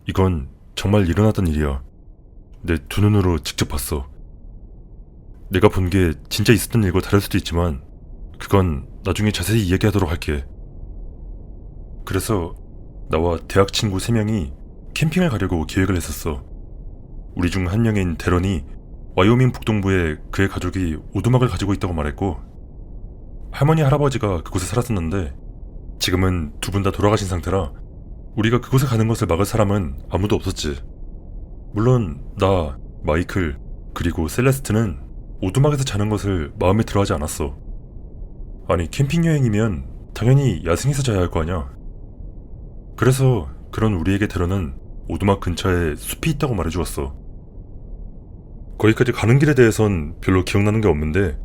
이건 정말 일어났던 일이야. 내 두 눈으로 직접 봤어. 내가 본 게 진짜 있었던 일과 다를 수도 있지만 그건 나중에 자세히 이야기하도록 할게. 그래서 나와 대학 친구 3명이 캠핑을 가려고 계획을 했었어. 우리 중 한 명인 데런이 와이오밍 북동부에 그의 가족이 오두막을 가지고 있다고 말했고, 할머니 할아버지가 그곳에 살았었는데 지금은 두 분 다 돌아가신 상태라 우리가 그곳에 가는 것을 막을 사람은 아무도 없었지. 물론 나, 마이클, 그리고 셀레스트는 오두막에서 자는 것을 마음에 들어하지 않았어. 아니, 캠핑 여행이면 당연히 야생에서 자야 할 거 아냐. 그래서 그런 우리에게 데런은 오두막 근처에 숲이 있다고 말해주었어. 거기까지 가는 길에 대해선 별로 기억나는 게 없는데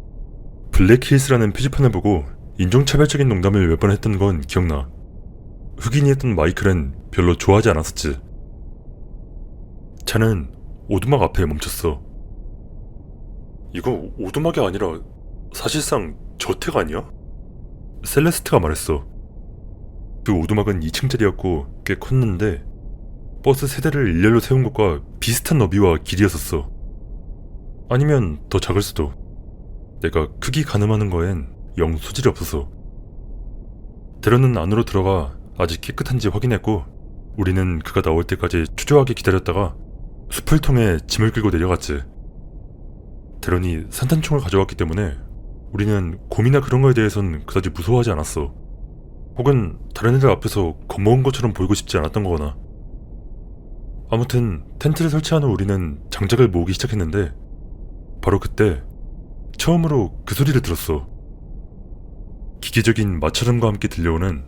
블랙힐스라는 표지판을 보고 인종차별적인 농담을 몇 번 했던 건 기억나. 흑인이었던 마이클은 별로 좋아하지 않았었지. 차는 오두막 앞에 멈췄어. 이거 오두막이 아니라 사실상 저택 아니야? 셀레스트가 말했어. 그 오두막은 2층짜리였고 꽤 컸는데 버스 세대를 일렬로 세운 것과 비슷한 너비와 길이였었어. 아니면 더 작을 수도. 내가 크기 가늠하는 거엔 영 소질이 없어서. 데런은 안으로 들어가 아직 깨끗한지 확인했고 우리는 그가 나올 때까지 초조하게 기다렸다가 숲을 통해 짐을 끌고 내려갔지. 데런이 산탄총을 가져왔기 때문에 우리는 곰이나 그런 거에 대해선 그다지 무서워하지 않았어. 혹은 다른 애들 앞에서 겁먹은 것처럼 보이고 싶지 않았던 거거나. 아무튼 텐트를 설치한 후 우리는 장작을 모으기 시작했는데 바로 그때 처음으로 그 소리를 들었어. 기계적인 마찰음과 함께 들려오는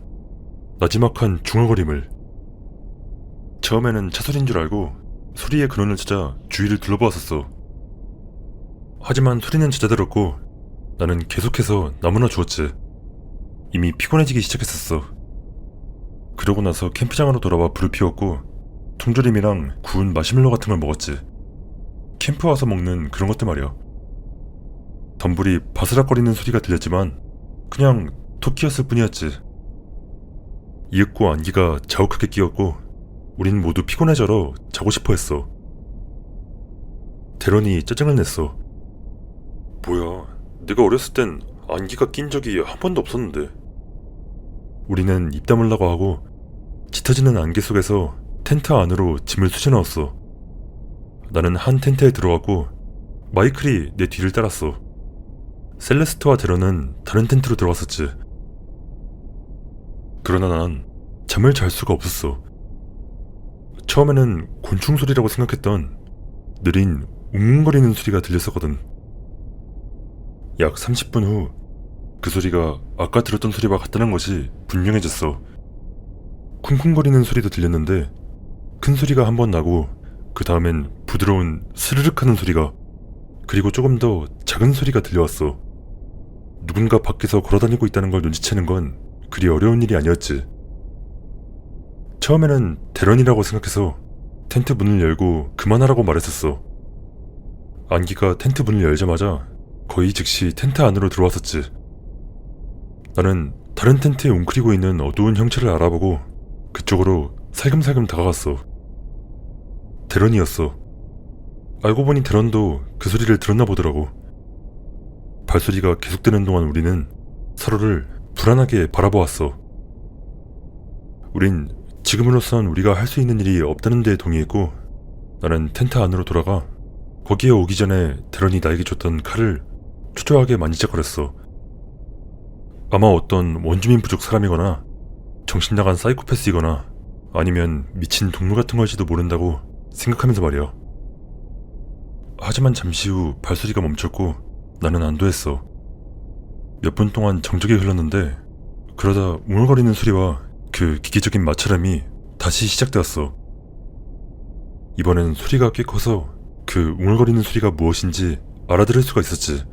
나지막한 중얼거림을. 처음에는 차소리인 줄 알고 소리의 근원을 찾아 주위를 둘러보았었어. 하지만 소리는 잦아들었고 나는 계속해서 나무나 주웠지. 이미 피곤해지기 시작했었어. 그러고 나서 캠프장으로 돌아와 불을 피웠고 통조림이랑 구운 마시멜로 같은 걸 먹었지. 캠프 와서 먹는 그런 것들 말이야. 덤불이 바스락거리는 소리가 들렸지만 그냥 토끼였을 뿐이었지. 이윽고 안기가 자욱하게 끼었고 우린 모두 피곤해져러 자고 싶어 했어. 데런이 짜증을 냈어. 뭐야, 내가 어렸을 땐 안기가 낀 적이 한 번도 없었는데. 우리는 입 다물라고 하고 짙어지는 안개 속에서 텐트 안으로 짐을 쑤셔 넣었어. 나는 한 텐트에 들어갔고 마이클이 내 뒤를 따랐어. 셀레스트와 데런은 다른 텐트로 들어갔었지. 그러나 난 잠을 잘 수가 없었어. 처음에는 곤충 소리라고 생각했던 느린 웅웅거리는 소리가 들렸었거든. 약 30분 후 그 소리가 아까 들었던 소리와 같다는 것이 분명해졌어. 쿵쿵거리는 소리도 들렸는데 큰 소리가 한 번 나고 그 다음엔 부드러운 스르륵 하는 소리가, 그리고 조금 더 작은 소리가 들려왔어. 누군가 밖에서 걸어다니고 있다는 걸 눈치채는 건 그리 어려운 일이 아니었지. 처음에는 데런이라고 생각해서 텐트 문을 열고 그만하라고 말했었어. 안기가 텐트 문을 열자마자 거의 즉시 텐트 안으로 들어왔었지. 나는 다른 텐트에 웅크리고 있는 어두운 형체를 알아보고 그쪽으로 살금살금 다가갔어. 데런이었어. 알고 보니 데런도 그 소리를 들었나 보더라고. 발소리가 계속되는 동안 우리는 서로를 불안하게 바라보았어. 우린 지금으로선 우리가 할 수 있는 일이 없다는 데 동의했고 나는 텐트 안으로 돌아가 거기에 오기 전에 데런이 나에게 줬던 칼을 초조하게 만지작거렸어. 아마 어떤 원주민 부족 사람이거나 정신나간 사이코패스이거나 아니면 미친 동물 같은 걸지도 모른다고 생각하면서 말이야. 하지만 잠시 후 발소리가 멈췄고 나는 안도했어. 몇 분 동안 정적이 흘렀는데 그러다 웅얼거리는 소리와 그 기계적인 마찰음이 다시 시작되었어. 이번엔 소리가 꽤 커서 그 웅얼거리는 소리가 무엇인지 알아들을 수가 있었지.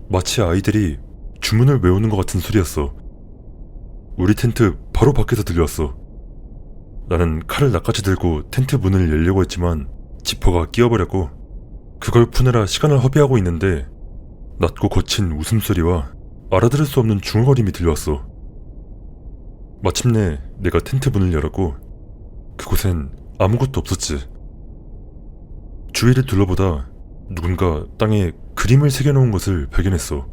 마치 아이들이 주문을 외우는 것 같은 소리였어. 우리 텐트 바로 밖에서 들려왔어. 나는 칼을 낚아채 들고 텐트 문을 열려고 했지만 지퍼가 끼어버렸고 그걸 푸느라 시간을 허비하고 있는데 낮고 거친 웃음소리와 알아들을 수 없는 중얼거림이 들려왔어. 마침내 내가 텐트 문을 열었고 그곳엔 아무것도 없었지. 주위를 둘러보다 누군가 땅에 그림을 새겨놓은 것을 발견했어.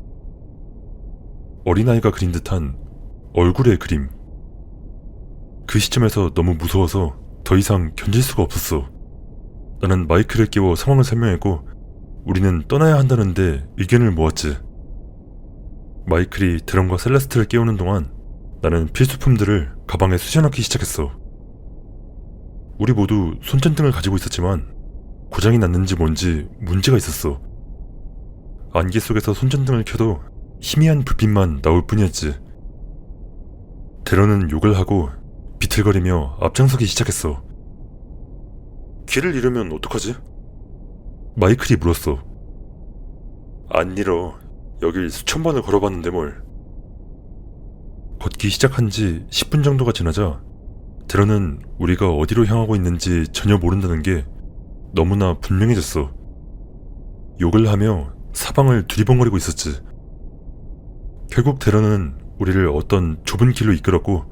어린아이가 그린 듯한 얼굴의 그림. 그 시점에서 너무 무서워서 더 이상 견딜 수가 없었어. 나는 마이크를 깨워 상황을 설명했고 우리는 떠나야 한다는데 의견을 모았지. 마이클이 드럼과 셀레스트를 깨우는 동안 나는 필수품들을 가방에 쑤셔넣기 시작했어. 우리 모두 손전등을 가지고 있었지만 고장이 났는지 뭔지 문제가 있었어. 안개 속에서 손전등을 켜도 희미한 불빛만 나올 뿐이었지. 데런은 욕을 하고 비틀거리며 앞장서기 시작했어. 길을 잃으면 어떡하지? 마이클이 물었어. 안 잃어. 여길 수천 번을 걸어봤는데 뭘. 걷기 시작한 지 10분 정도가 지나자 데런은 우리가 어디로 향하고 있는지 전혀 모른다는 게 너무나 분명해졌어. 욕을 하며 사방을 두리번거리고 있었지. 결국 데런은 우리를 어떤 좁은 길로 이끌었고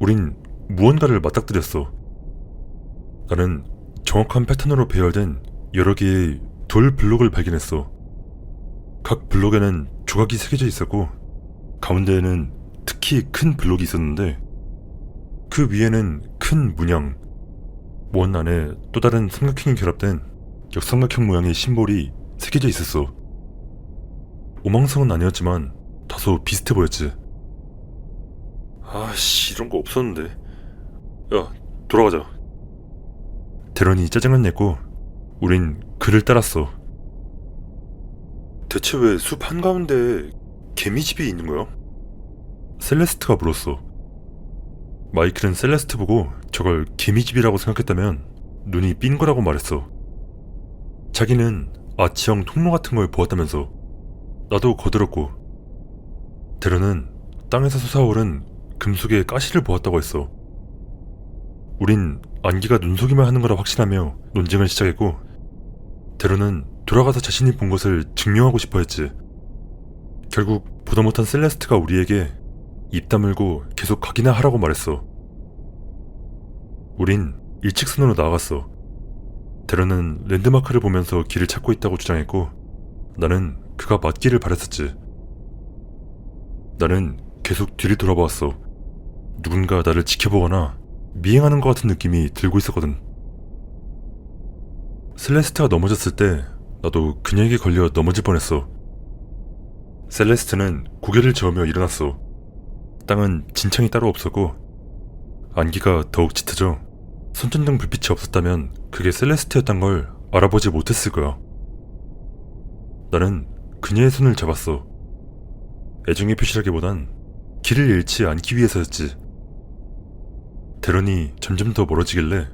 우린 무언가를 맞닥뜨렸어. 나는 정확한 패턴으로 배열된 여러 개의 돌 블록을 발견했어. 각 블록에는 조각이 새겨져 있었고 가운데에는 특히 큰 블록이 있었는데 그 위에는 큰 문양, 원 안에 또 다른 삼각형이 결합된 역삼각형 모양의 심볼이 새겨져 있었어. 오망성은 아니었지만 다소 비슷해 보였지. 아씨, 이런 거 없었는데. 야, 돌아가자. 데런이 짜증을 냈고 우린 그를 따랐어. 대체 왜 숲 한가운데에 개미집이 있는 거야? 셀레스트가 물었어. 마이클은 셀레스트 보고 저걸 개미집이라고 생각했다면 눈이 삔 거라고 말했어. 자기는 아치형 통로 같은 걸 보았다면서. 나도 거들었고 데런은 땅에서 솟아오른 금속의 가시를 보았다고 했어. 우린 안개가 눈속임을 하는 거라 확신하며 논쟁을 시작했고 데런은 돌아가서 자신이 본 것을 증명하고 싶어 했지. 결국 보다 못한 셀레스트가 우리에게 입 다물고 계속 가기나 하라고 말했어. 우린 일직선으로 나아갔어. 데런은 랜드마크를 보면서 길을 찾고 있다고 주장했고 나는 그가 맞기를 바랬었지. 나는 계속 뒤를 돌아보았어. 누군가 나를 지켜보거나 미행하는 것 같은 느낌이 들고 있었거든. 셀레스트가 넘어졌을 때 나도 그녀에게 걸려 넘어질 뻔했어. 셀레스트는 고개를 저으며 일어났어. 땅은 진창이 따로 없었고 안개가 더욱 짙어져 손전등 불빛이 없었다면 그게 셀레스트였단 걸 알아보지 못했을 거야. 나는 그녀의 손을 잡았어. 애정의 표시라기보단 길을 잃지 않기 위해서였지. 데런이 점점 더 멀어지길래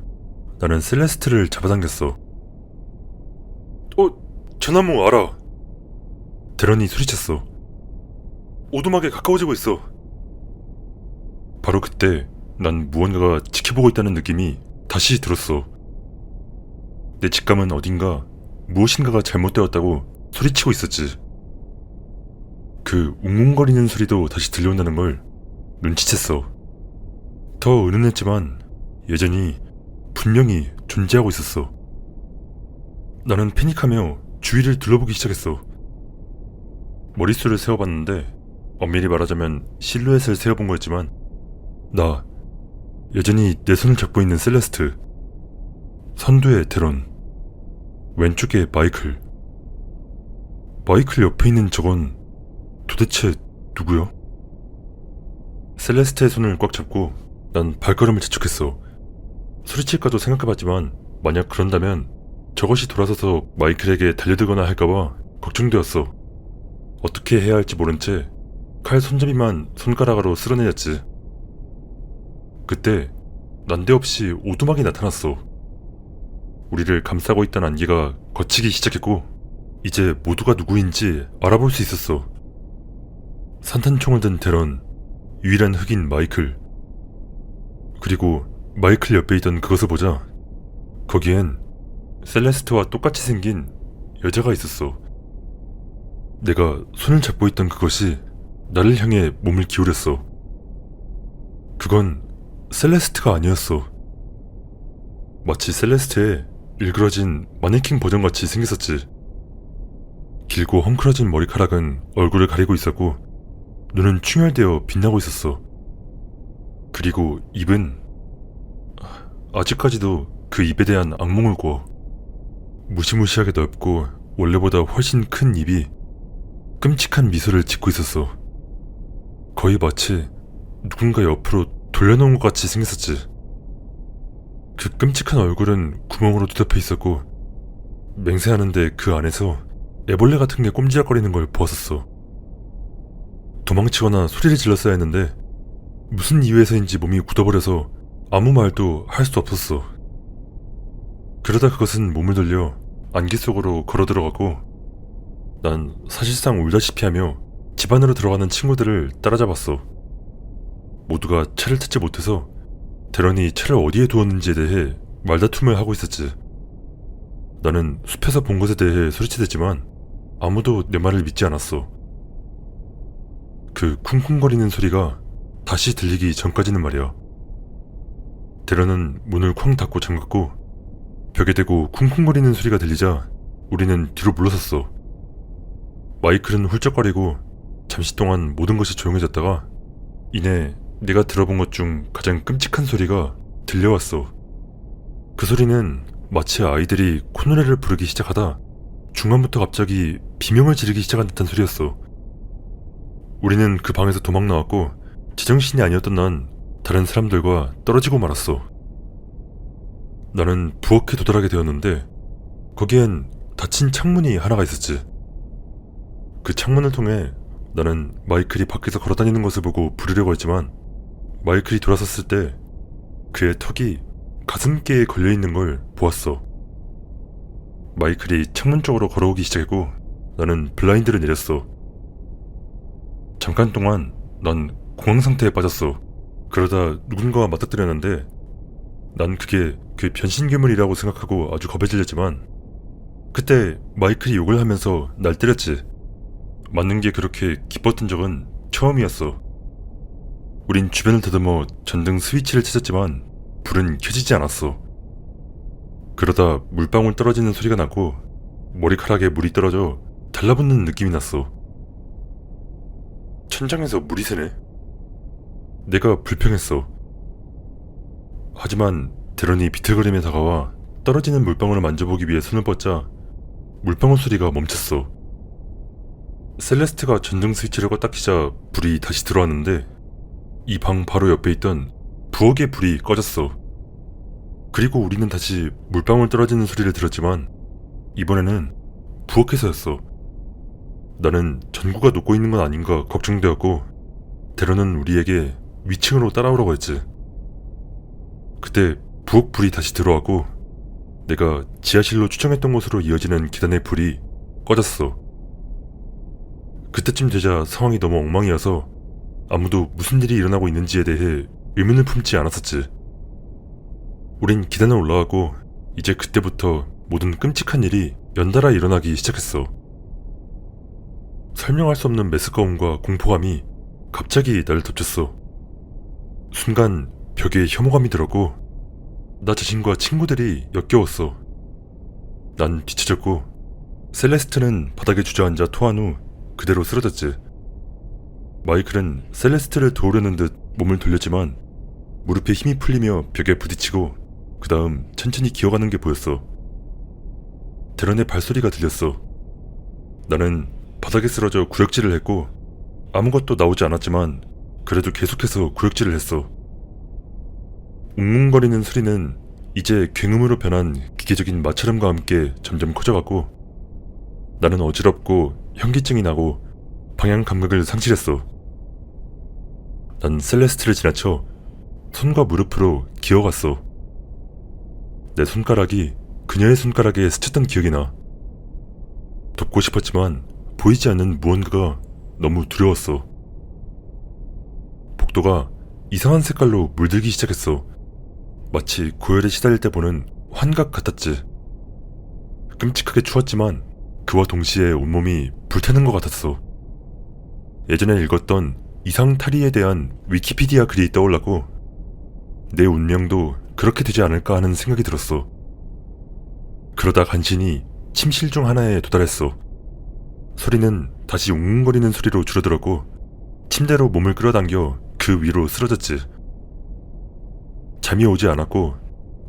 나는 셀레스트를 잡아당겼어. 저 나무 알아. 데런이 소리쳤어. 오두막에 가까워지고 있어. 바로 그때 난 무언가가 지켜보고 있다는 느낌이 다시 들었어. 내 직감은 어딘가 무엇인가가 잘못되었다고 소리치고 있었지. 그 웅웅거리는 소리도 다시 들려온다는 걸 눈치챘어. 더 은은했지만 여전히 분명히 존재하고 있었어. 나는 패닉하며 주위를 둘러보기 시작했어. 머릿수를 세어봤는데 엄밀히 말하자면 실루엣을 세어본 거였지만 나 여전히 내 손을 잡고 있는 셀레스트, 선두의 데런, 왼쪽에 마이클. 마이클 옆에 있는 저건 도대체 누구야? 셀레스트의 손을 꽉 잡고 난 발걸음을 재촉했어. 소리칠까도 생각해봤지만 만약 그런다면 저것이 돌아서서 마이클에게 달려들거나 할까봐 걱정되었어. 어떻게 해야 할지 모른 채 칼 손잡이만 손가락으로 쓸어내렸지. 그때 난데없이 오두막이 나타났어. 우리를 감싸고 있던 안개가 걷히기 시작했고 이제 모두가 누구인지 알아볼 수 있었어. 산탄총을 든 데런, 유일한 흑인 마이클, 그리고 마이클 옆에 있던 그것을 보자 거기엔 셀레스트와 똑같이 생긴 여자가 있었어. 내가 손을 잡고 있던 그것이 나를 향해 몸을 기울였어. 그건 셀레스트가 아니었어. 마치 셀레스트의 일그러진 마네킹 버전같이 생겼었지. 길고 헝클어진 머리카락은 얼굴을 가리고 있었고 눈은 충혈되어 빛나고 있었어. 그리고 입은 아직까지도 그 입에 대한 악몽을 꿔. 무시무시하게 넓고 원래보다 훨씬 큰 입이 끔찍한 미소를 짓고 있었어. 거의 마치 누군가 옆으로 돌려놓은 것 같이 생겼었지. 그 끔찍한 얼굴은 구멍으로 뒤덮여 있었고 맹세하는데 그 안에서 애벌레 같은 게 꼼지락거리는 걸 보았었어. 도망치거나 소리를 질렀어야 했는데 무슨 이유에서인지 몸이 굳어버려서 아무 말도 할 수 없었어. 그러다 그것은 몸을 돌려 안개 속으로 걸어 들어가고 난 사실상 울다시피 하며 집 안으로 들어가는 친구들을 따라잡았어. 모두가 차를 찾지 못해서 대런이 차를 어디에 두었는지에 대해 말다툼을 하고 있었지. 나는 숲에서 본 것에 대해 소리치댔지만 아무도 내 말을 믿지 않았어. 그 쿵쿵거리는 소리가 다시 들리기 전까지는 말이야. 대런은 문을 쾅 닫고 잠갔고 벽에 대고 쿵쿵거리는 소리가 들리자 우리는 뒤로 물러섰어. 마이클은 훌쩍거리고 잠시 동안 모든 것이 조용해졌다가 이내 내가 들어본 것 중 가장 끔찍한 소리가 들려왔어. 그 소리는 마치 아이들이 콧노래를 부르기 시작하다 중간부터 갑자기 비명을 지르기 시작한 듯한 소리였어. 우리는 그 방에서 도망 나왔고 제정신이 아니었던 난 다른 사람들과 떨어지고 말았어. 나는 부엌에 도달하게 되었는데 거기엔 닫힌 창문이 하나가 있었지. 그 창문을 통해 나는 마이클이 밖에서 걸어다니는 것을 보고 부르려고 했지만 마이클이 돌아섰을 때 그의 턱이 가슴께에 걸려있는 걸 보았어. 마이클이 창문 쪽으로 걸어오기 시작했고 나는 블라인드를 내렸어. 잠깐 동안 난 공황 상태에 빠졌어. 그러다 누군가와 맞닥뜨렸는데 난 그게 그 변신 괴물이라고 생각하고 아주 겁에 질렸지만 그때 마이클이 욕을 하면서 날 때렸지. 맞는 게 그렇게 기뻤던 적은 처음이었어. 우린 주변을 더듬어 전등 스위치를 찾았지만 불은 켜지지 않았어. 그러다 물방울 떨어지는 소리가 나고 머리카락에 물이 떨어져 달라붙는 느낌이 났어. 천장에서 물이 새네. 내가 불평했어. 하지만 대런이 비틀거리며 다가와 떨어지는 물방울을 만져보기 위해 손을 뻗자 물방울 소리가 멈췄어. 셀레스트가 전등 스위치를 껐다 키자 불이 다시 들어왔는데 이 방 바로 옆에 있던 부엌의 불이 꺼졌어. 그리고 우리는 다시 물방울 떨어지는 소리를 들었지만 이번에는 부엌에서였어. 나는 전구가 녹고 있는 건 아닌가 걱정되었고 대런은 우리에게 위층으로 따라오라고 했지. 그때 부엌 불이 다시 들어왔고 내가 지하실로 추정했던 곳으로 이어지는 계단의 불이 꺼졌어. 그때쯤 되자 상황이 너무 엉망이어서 아무도 무슨 일이 일어나고 있는지에 대해 의문을 품지 않았었지. 우린 계단을 올라가고 이제 그때부터 모든 끔찍한 일이 연달아 일어나기 시작했어. 설명할 수 없는 메스꺼움과 공포감이 갑자기 나를 덮쳤어. 순간 벽에 혐오감이 들었고 나 자신과 친구들이 역겨웠어. 난 뒤쳐졌고 셀레스트는 바닥에 주저앉아 토한 후 그대로 쓰러졌지. 마이클은 셀레스트를 도우려는 듯 몸을 돌렸지만 무릎에 힘이 풀리며 벽에 부딪히고 그 다음 천천히 기어가는 게 보였어. 대런의 발소리가 들렸어. 나는 바닥에 쓰러져 구역질을 했고 아무것도 나오지 않았지만 그래도 계속해서 구역질을 했어. 웅웅거리는 소리는 이제 굉음으로 변한 기계적인 마찰음과 함께 점점 커져갔고 나는 어지럽고 현기증이 나고 방향 감각을 상실했어. 난 셀레스트를 지나쳐 손과 무릎으로 기어갔어. 내 손가락이 그녀의 손가락에 스쳤던 기억이 나. 돕고 싶었지만 보이지 않는 무언가가 너무 두려웠어. 복도가 이상한 색깔로 물들기 시작했어. 마치 고열에 시달릴 때 보는 환각 같았지. 끔찍하게 추웠지만 그와 동시에 온몸이 불타는 것 같았어. 예전에 읽었던 이상 탈의에 대한 위키피디아 글이 떠올랐고 내 운명도 그렇게 되지 않을까 하는 생각이 들었어. 그러다 간신히 침실 중 하나에 도달했어. 소리는 다시 웅웅거리는 소리로 줄어들었고 침대로 몸을 끌어당겨 그 위로 쓰러졌지. 잠이 오지 않았고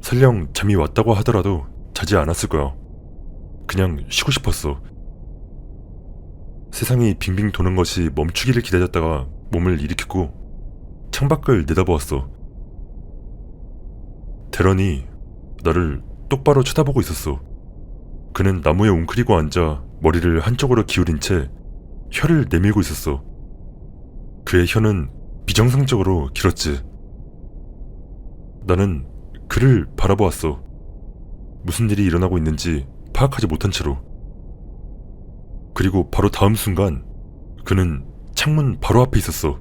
설령 잠이 왔다고 하더라도 자지 않았을 거야. 그냥 쉬고 싶었어. 세상이 빙빙 도는 것이 멈추기를 기다렸다가 몸을 일으켰고 창밖을 내다보았어. 데런이 나를 똑바로 쳐다보고 있었어. 그는 나무에 웅크리고 앉아 머리를 한쪽으로 기울인 채 혀를 내밀고 있었어. 그의 혀는 비정상적으로 길었지. 나는 그를 바라보았어. 무슨 일이 일어나고 있는지 파악하지 못한 채로. 그리고 바로 다음 순간 그는 창문 바로 앞에 있었어.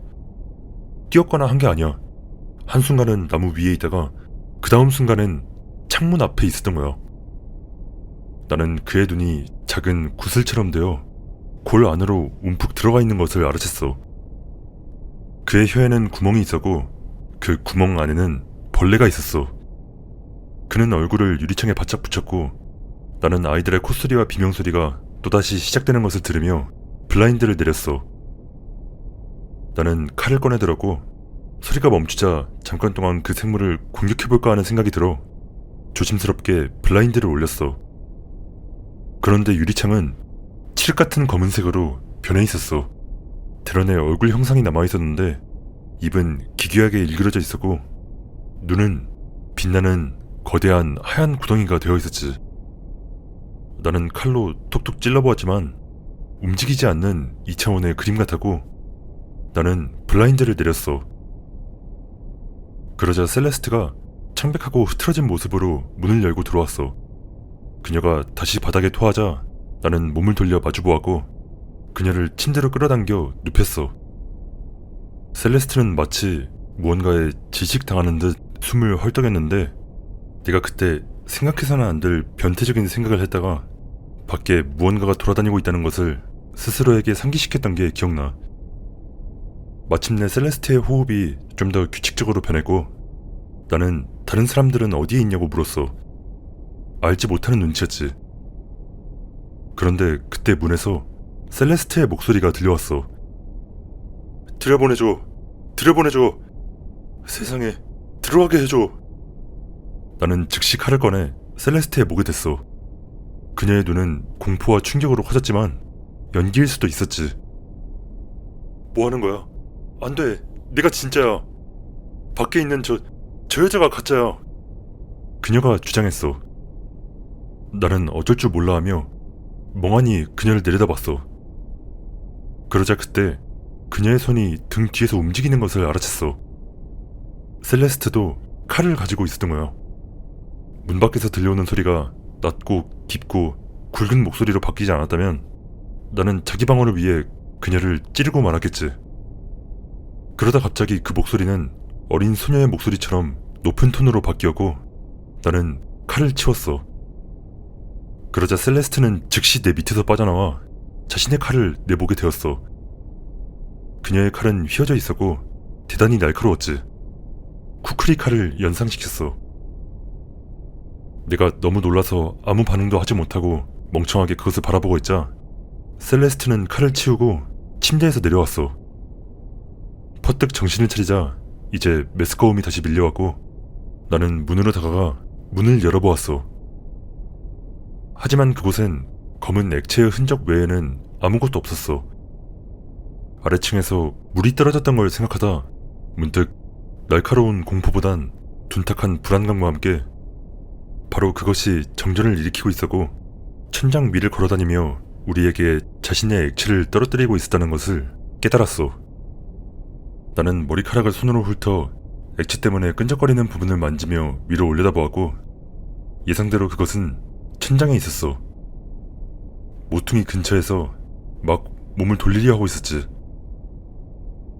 뛰었거나 한 게 아니야. 한순간은 나무 위에 있다가 그 다음 순간엔 창문 앞에 있었던 거야. 나는 그의 눈이 작은 구슬처럼 되어 골 안으로 움푹 들어가 있는 것을 알아챘어. 그의 혀에는 구멍이 있었고 그 구멍 안에는 벌레가 있었어. 그는 얼굴을 유리창에 바짝 붙였고 나는 아이들의 콧소리와 비명소리가 또다시 시작되는 것을 들으며 블라인드를 내렸어. 나는 칼을 꺼내들었고 소리가 멈추자 잠깐 동안 그 생물을 공격해볼까 하는 생각이 들어 조심스럽게 블라인드를 올렸어. 그런데 유리창은 칠흑 같은 검은색으로 변해 있었어. 데런의 얼굴 형상이 남아있었는데 입은 기괴하게 일그러져 있었고 눈은 빛나는 거대한 하얀 구덩이가 되어 있었지. 나는 칼로 톡톡 찔러보았지만 움직이지 않는 2차원의 그림 같았고 나는 블라인드를 내렸어. 그러자 셀레스트가 창백하고 흐트러진 모습으로 문을 열고 들어왔어. 그녀가 다시 바닥에 토하자 나는 몸을 돌려 마주보았고 그녀를 침대로 끌어당겨 눕혔어. 셀레스트는 마치 무언가에 질식당하는 듯 숨을 헐떡였는데 내가 그때 생각해서는 안 될 변태적인 생각을 했다가 밖에 무언가가 돌아다니고 있다는 것을 스스로에게 상기시켰던 게 기억나. 마침내 셀레스트의 호흡이 좀 더 규칙적으로 변했고 나는 다른 사람들은 어디에 있냐고 물었어. 알지 못하는 눈치였지. 그런데 그때 문에서 셀레스트의 목소리가 들려왔어. 들여보내줘. 들여보내줘. 세상에 들어가게 해줘. 나는 즉시 칼을 꺼내 셀레스트의 목에 댔어. 그녀의 눈은 공포와 충격으로 커졌지만 연기일 수도 있었지. 뭐 하는 거야? 안 돼. 내가 진짜야. 밖에 있는 저 여자가 가짜야. 그녀가 주장했어. 나는 어쩔 줄 몰라 하며 멍하니 그녀를 내려다봤어. 그러자 그때 그녀의 손이 등 뒤에서 움직이는 것을 알아챘어. 셀레스트도 칼을 가지고 있었던 거야. 문 밖에서 들려오는 소리가 낮고 깊고 굵은 목소리로 바뀌지 않았다면 나는 자기 방어를 위해 그녀를 찌르고 말았겠지. 그러다 갑자기 그 목소리는 어린 소녀의 목소리처럼 높은 톤으로 바뀌었고 나는 칼을 치웠어. 그러자 셀레스트는 즉시 내 밑에서 빠져나와 자신의 칼을 내 목에 대었어. 그녀의 칼은 휘어져 있었고 대단히 날카로웠지. 쿠크리 칼을 연상시켰어. 내가 너무 놀라서 아무 반응도 하지 못하고 멍청하게 그것을 바라보고 있자 셀레스트는 칼을 치우고 침대에서 내려왔어. 퍼뜩 정신을 차리자 이제 메스꺼움이 다시 밀려왔고 나는 문으로 다가가 문을 열어보았어. 하지만 그곳엔 검은 액체의 흔적 외에는 아무것도 없었어. 아래층에서 물이 떨어졌던 걸 생각하다 문득 날카로운 공포보단 둔탁한 불안감과 함께 바로 그것이 정전을 일으키고 있었고 천장 위를 걸어다니며 우리에게 자신의 액체를 떨어뜨리고 있었다는 것을 깨달았어. 나는 머리카락을 손으로 훑어 액체 때문에 끈적거리는 부분을 만지며 위로 올려다보았고 예상대로 그것은 천장에 있었어. 모퉁이 근처에서 막 몸을 돌리려 하고 있었지.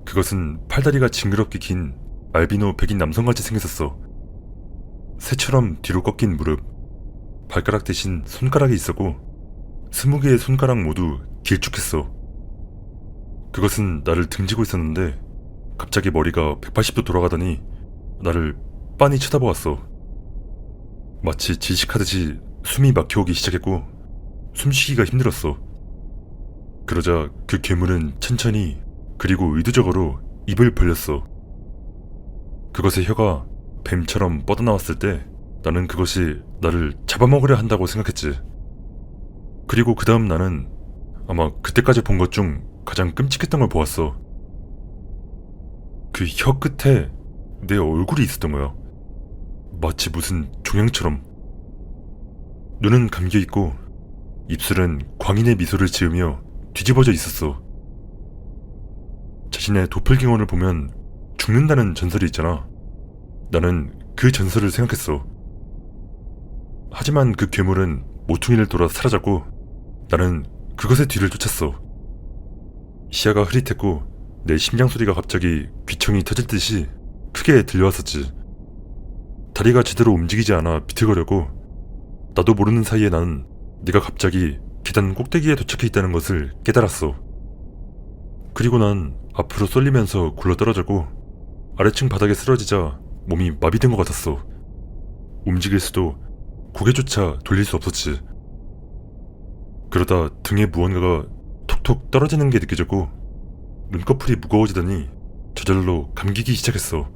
그것은 팔다리가 징그럽게 긴 알비노 백인 남성같이 생겼었어. 새처럼 뒤로 꺾인 무릎, 발가락 대신 손가락이 있었고 20개의 손가락 모두 길쭉했어. 그것은 나를 등지고 있었는데 갑자기 머리가 180도 돌아가더니 나를 빤히 쳐다보았어. 마치 질식하듯이 숨이 막혀오기 시작했고 숨쉬기가 힘들었어. 그러자 그 괴물은 천천히 그리고 의도적으로 입을 벌렸어. 그것의 혀가 뱀처럼 뻗어나왔을 때 나는 그것이 나를 잡아먹으려 한다고 생각했지. 그리고 그 다음 나는 아마 그때까지 본 것 중 가장 끔찍했던 걸 보았어. 그 혀 끝에 내 얼굴이 있었던 거야. 마치 무슨 종양처럼. 눈은 감겨있고 입술은 광인의 미소를 지으며 뒤집어져 있었어. 자신의 도플갱어를 보면 죽는다는 전설이 있잖아. 나는 그 전설을 생각했어. 하지만 그 괴물은 모퉁이를 돌아 사라졌고 나는 그것의 뒤를 쫓았어. 시야가 흐릿했고 내 심장 소리가 갑자기 귀청이 터질 듯이 크게 들려왔었지. 다리가 제대로 움직이지 않아 비틀거렸고 나도 모르는 사이에 난 네가 갑자기 계단 꼭대기에 도착해 있다는 것을 깨달았어. 그리고 난 앞으로 쏠리면서 굴러떨어졌고 아래층 바닥에 쓰러지자 몸이 마비된 것 같았어. 움직일 수도 고개조차 돌릴 수 없었지. 그러다 등에 무언가가 톡톡 떨어지는 게 느껴졌고 눈꺼풀이 무거워지더니 저절로 감기기 시작했어.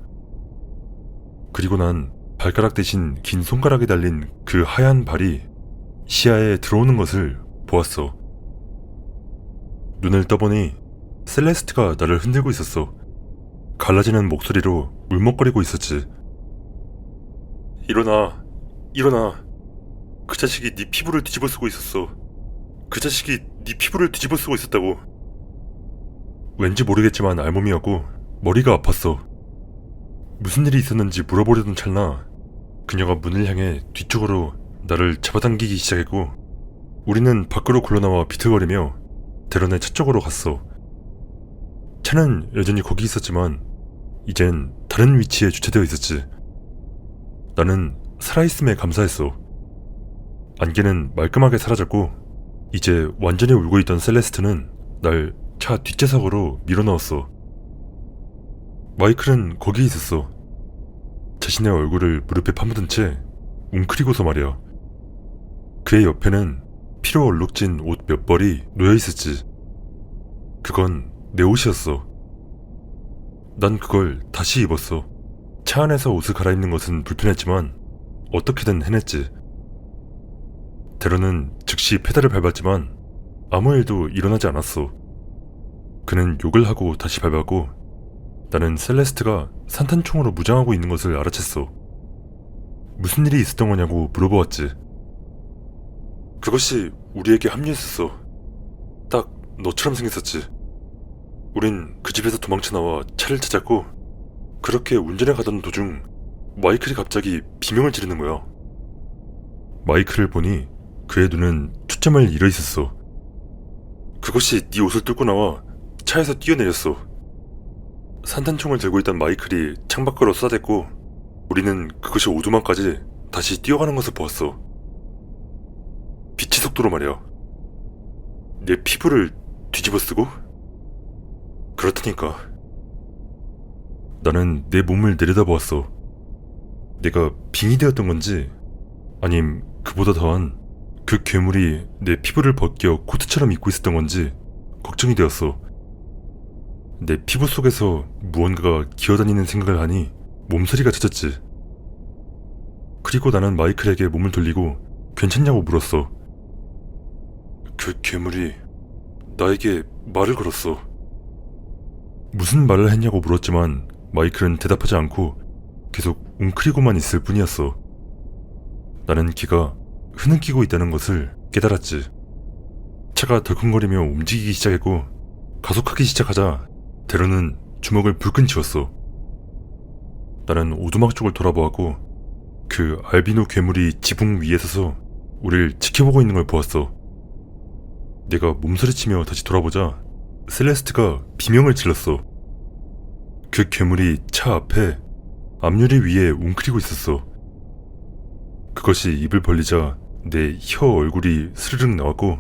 그리고 난 발가락 대신 긴 손가락에 달린 그 하얀 발이 시야에 들어오는 것을 보았어. 눈을 떠보니 셀레스트가 나를 흔들고 있었어. 갈라지는 목소리로 울먹거리고 있었지. 일어나, 일어나. 그 자식이 네 피부를 뒤집어 쓰고 있었어. 그 자식이 네 피부를 뒤집어 쓰고 있었다고. 왠지 모르겠지만 알몸이었고 머리가 아팠어. 무슨 일이 있었는지 물어보려던 찰나 그녀가 문을 향해 뒤쪽으로 나를 잡아당기기 시작했고 우리는 밖으로 굴러나와 비틀거리며 대런의 차 쪽으로 갔어. 차는 여전히 거기 있었지만 이젠 다른 위치에 주차되어 있었지. 나는 살아있음에 감사했어. 안개는 말끔하게 사라졌고 이제 완전히 울고 있던 셀레스트는 날 차 뒷좌석으로 밀어넣었어. 마이클은 거기 있었어. 자신의 얼굴을 무릎에 파묻은 채 웅크리고서 말이야. 그의 옆에는 피로 얼룩진 옷 몇 벌이 놓여있었지. 그건 내 옷이었어. 난 그걸 다시 입었어. 차 안에서 옷을 갈아입는 것은 불편했지만 어떻게든 해냈지. 데런은 즉시 페달을 밟았지만 아무 일도 일어나지 않았어. 그는 욕을 하고 다시 밟았고 나는 셀레스트가 산탄총으로 무장하고 있는 것을 알아챘어. 무슨 일이 있었던 거냐고 물어보았지. 그것이 우리에게 합류했었어. 딱 너처럼 생겼었지. 우린 그 집에서 도망쳐 나와 차를 찾았고 그렇게 운전해 가던 도중 마이클이 갑자기 비명을 지르는 거야. 마이클을 보니 그의 눈은 초점을 잃어 있었어. 그것이 네 옷을 뚫고 나와 차에서 뛰어내렸어. 산탄총을 들고 있던 마이클이 창밖으로 쏟아댔고 우리는 그것이 오두막까지 다시 뛰어가는 것을 보았어. 빛의 속도로 말이야. 내 피부를 뒤집어 쓰고? 그렇다니까. 나는 내 몸을 내려다보았어. 내가 빙이 되었던 건지 아님 그보다 더한 그 괴물이 내 피부를 벗겨 코트처럼 입고 있었던 건지 걱정이 되었어. 내 피부 속에서 무언가가 기어다니는 생각을 하니 몸서리가 젖었지. 그리고 나는 마이클에게 몸을 돌리고 괜찮냐고 물었어. 그 괴물이 나에게 말을 걸었어. 무슨 말을 했냐고 물었지만 마이클은 대답하지 않고 계속 웅크리고만 있을 뿐이었어. 나는 기가 흐느끼고 있다는 것을 깨달았지. 차가 덜컹거리며 움직이기 시작했고 가속하기 시작하자 데런은 주먹을 불끈 쥐었어. 나는 오두막 쪽을 돌아보았고 그 알비노 괴물이 지붕 위에 서서 우릴 지켜보고 있는 걸 보았어. 내가 몸서리치며 다시 돌아보자 셀레스트가 비명을 질렀어. 그 괴물이 차 앞에 앞유리 위에 웅크리고 있었어. 그것이 입을 벌리자 내 혀 얼굴이 스르륵 나왔고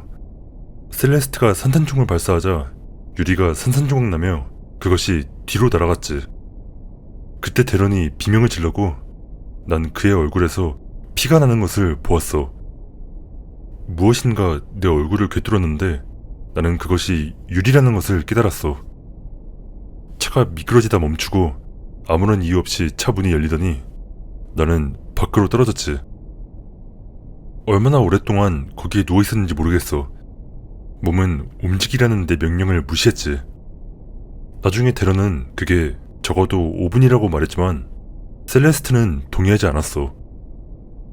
셀레스트가 산탄총을 발사하자 유리가 산산조각 나며 그것이 뒤로 날아갔지. 그때 데런이 비명을 질렀고 난 그의 얼굴에서 피가 나는 것을 보았어. 무엇인가 내 얼굴을 꿰뚫었는데 나는 그것이 유리라는 것을 깨달았어. 차가 미끄러지다 멈추고 아무런 이유 없이 차 문이 열리더니 나는 밖으로 떨어졌지. 얼마나 오랫동안 거기에 누워있었는지 모르겠어. 몸은 움직이라는 내 명령을 무시했지. 나중에 데런은 그게 적어도 5분이라고 말했지만 셀레스트는 동의하지 않았어.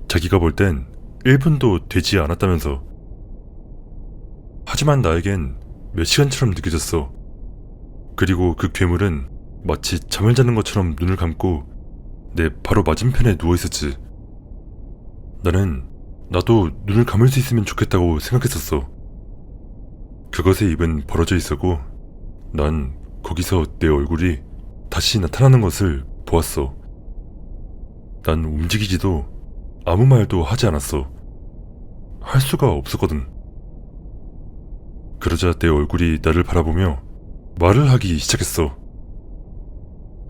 자기가 볼 땐 1분도 되지 않았다면서. 하지만 나에겐 몇 시간처럼 느껴졌어. 그리고 그 괴물은 마치 잠을 자는 것처럼 눈을 감고 내 바로 맞은편에 누워있었지. 나는 나도 눈을 감을 수 있으면 좋겠다고 생각했었어. 그것의 입은 벌어져 있었고 난 거기서 내 얼굴이 다시 나타나는 것을 보았어. 난 움직이지도 아무 말도 하지 않았어. 할 수가 없었거든. 그러자 내 얼굴이 나를 바라보며 말을 하기 시작했어.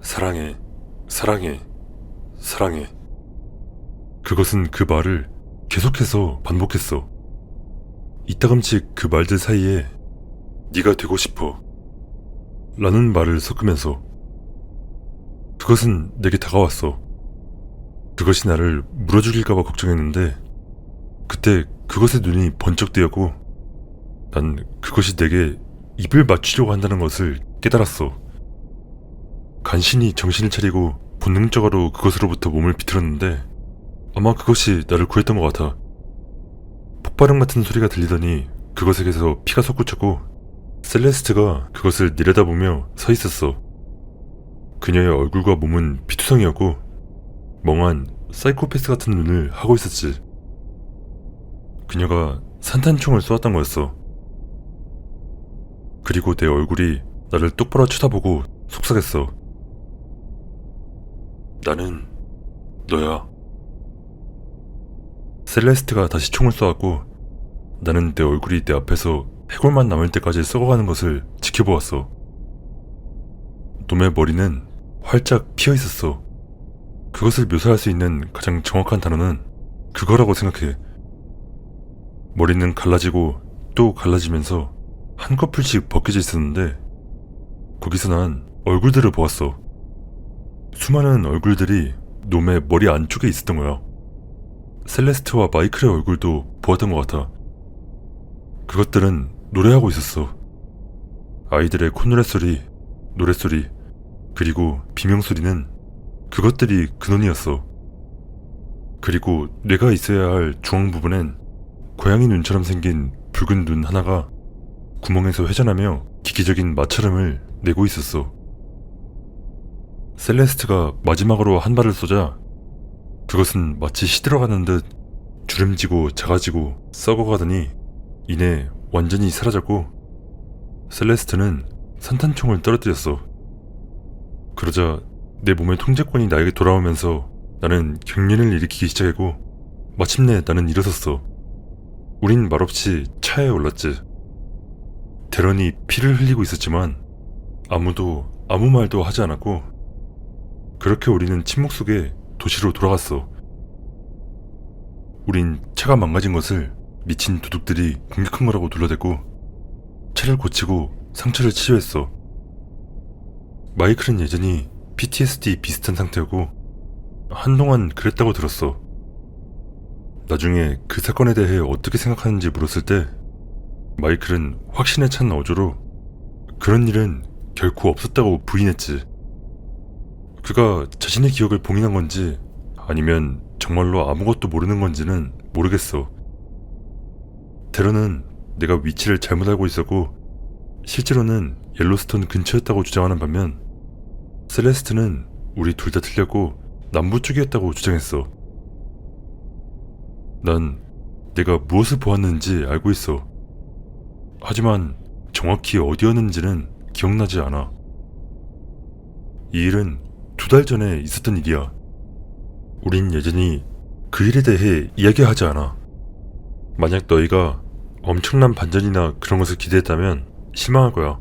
사랑해, 사랑해, 사랑해. 그것은 그 말을 계속해서 반복했어. 이따금씩 그 말들 사이에 네가 되고 싶어 라는 말을 섞으면서. 그것은 내게 다가왔어. 그것이 나를 물어죽일까봐 걱정했는데 그때 그것의 눈이 번쩍 뜨였고 난 그것이 내게 입을 맞추려고 한다는 것을 깨달았어. 간신히 정신을 차리고 본능적으로 그것으로부터 몸을 비틀었는데 아마 그것이 나를 구했던 것 같아. 폭발음 같은 소리가 들리더니 그것에게서 피가 솟구쳤고 셀레스트가 그것을 내려다보며 서 있었어. 그녀의 얼굴과 몸은 피투성이었고 멍한 사이코패스 같은 눈을 하고 있었지. 그녀가 산탄총을 쏘았던 거였어. 그리고 내 얼굴이 나를 똑바로 쳐다보고 속삭였어. 나는 너야. 셀레스트가 다시 총을 쏘았고 나는 내 얼굴이 내 앞에서 해골만 남을 때까지 썩어가는 것을 지켜보았어. 놈의 머리는 활짝 피어 있었어. 그것을 묘사할 수 있는 가장 정확한 단어는 그거라고 생각해. 머리는 갈라지고 또 갈라지면서 한꺼풀씩 벗겨져 있었는데 거기서 난 얼굴들을 보았어. 수많은 얼굴들이 놈의 머리 안쪽에 있었던 거야. 셀레스트와 마이클의 얼굴도 보았던 것 같아. 그것들은 노래하고 있었어. 아이들의 콧노랫소리, 노랫소리, 그리고 비명소리는 그것들이 근원이었어. 그리고 뇌가 있어야 할 중앙 부분엔 고양이 눈처럼 생긴 붉은 눈 하나가 구멍에서 회전하며 기기적인 마찰음을 내고 있었어. 셀레스트가 마지막으로 한 발을 쏘자 그것은 마치 시들어가는 듯 주름지고 작아지고 썩어가더니 이내 완전히 사라졌고 셀레스트는 산탄총을 떨어뜨렸어. 그러자 내 몸의 통제권이 나에게 돌아오면서 나는 경련을 일으키기 시작했고 마침내 나는 일어섰어. 우린 말없이 차에 올랐지. 데런이 피를 흘리고 있었지만 아무도 아무 말도 하지 않았고 그렇게 우리는 침묵 속에 도시로 돌아갔어. 우린 차가 망가진 것을 미친 도둑들이 공격한 거라고 둘러댔고 차를 고치고 상처를 치료했어. 마이클은 여전히 PTSD 비슷한 상태였고 한동안 그랬다고 들었어. 나중에 그 사건에 대해 어떻게 생각하는지 물었을 때 마이클은 확신에 찬 어조로 그런 일은 결코 없었다고 부인했지. 그가 자신의 기억을 봉인한 건지 아니면 정말로 아무것도 모르는 건지는 모르겠어. 데런은 내가 위치를 잘못 알고 있었고 실제로는 옐로스톤 근처였다고 주장하는 반면 셀레스트는 우리 둘 다 틀렸고 남부 쪽이었다고 주장했어. 난 내가 무엇을 보았는지 알고 있어. 하지만 정확히 어디였는지는 기억나지 않아. 이 일은 2달 전에 있었던 일이야. 우린 여전히 그 일에 대해 이야기하지 않아. 만약 너희가 엄청난 반전이나 그런 것을 기대했다면 실망할 거야.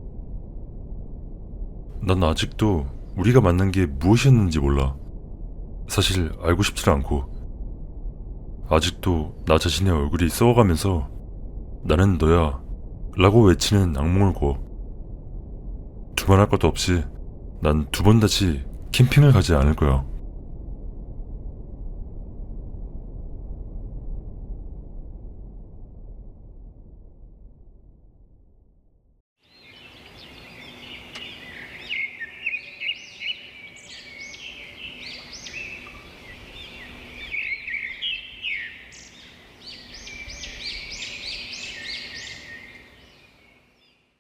난 아직도 우리가 만난 게 무엇이었는지 몰라. 사실 알고 싶지는 않고. 아직도 나 자신의 얼굴이 썩어가면서 나는 너야 라고 외치는 악몽을 꿔. 두말할 것도 없이 난 두 번 다시 캠핑을 가지 않을 거야.